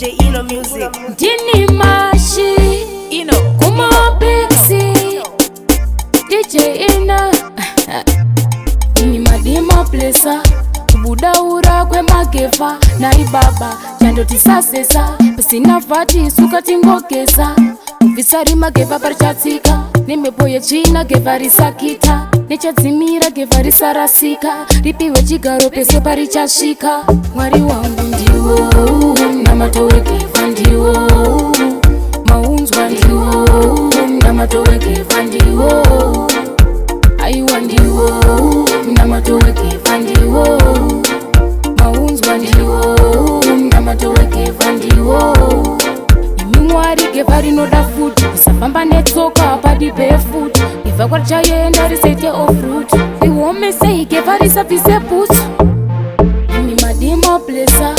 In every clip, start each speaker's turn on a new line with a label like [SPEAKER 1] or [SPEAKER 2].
[SPEAKER 1] DJ Inno music.
[SPEAKER 2] Ndini Marshie,
[SPEAKER 1] Inno.
[SPEAKER 2] Kuma Pixie, DJ Inno. Ndini madima plesa, kubudaura kwe WeGevha na ibaba chando tisasesa, pasina vati suka tingokesa. Visari WeGevha parchatsika, nimepoye china WeGevha risakita. Nechadzimira WeGevha risarasika, ripiwe chigaro pese parichashika. Mwari wangu ndiwo, Munamato WeGevha ndiwo, maunzwa ndiwo, Munamato WeGevha ndiwo, aiwa ndiwo, Munamato WeGevha ndiwo, maunzwa ndiwo, Munamato WeGevha ndiwo. Mwari WeGevha rinoda futi, kusafamba netsoka padi pefuti. Ibva kwarichaenda risete ofruit, riomesei WeGevha risabvise boots. Imi madima plesa,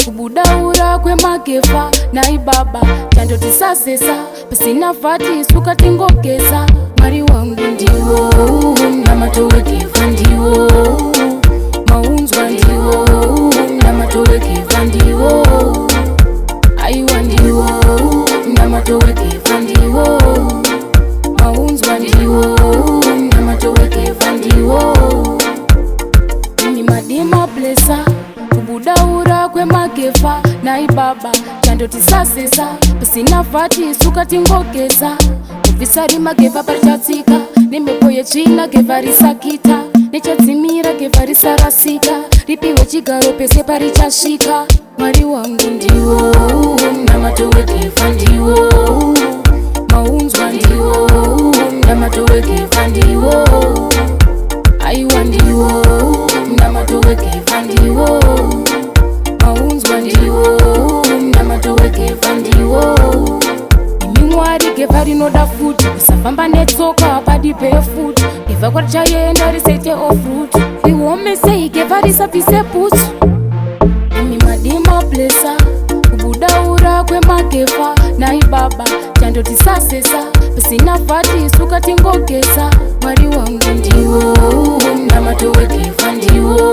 [SPEAKER 2] kubudaura kwe WeGevha na ibaba chando tisasesa, pasina vati suka tingogesa. Mwari wangu ndiwo, Munamato WeGevha ndiwo, maunzwa ndiwo, Munamato WeGevha ndiwo, aiwa ndiwo, Munamato WeGevha ndiwo, maunzwa ndiwo, Munamato WeGevha ndiwo. Imi madima blesa, kubudaura kwe WeGevha na ibaba chando tisasesa, pasina vati suka tingogesa. Visari WeGevha parichatsika, nimepoye china WeGevha risakita. Nechadzimira WeGevha risarasika, ripiwe chigaro pese parichashika. Mwari wangu ndiwo, Munamato WeGevha ndiwo, maunzwa ndiwo, Munamato WeGevha ndiwo, aiwa ndiwo, Munamato WeGevha ndiwo, maunzwa ndiwo, Munamato WeGevha ndiwo. Imi mwari WeGevha rinoda futi, kusafamba netsoka padi pefuti. Ibva kwarichaenda risete ofruit, riomesei WeGevha risabvise boots. Imi madima plesa, kubudaura kwe WeGevha na ibaba chando tisasesa, pasina vati suka tingogesa. Mwari wangu ndiwo, Munamato WeGevha ndiwo,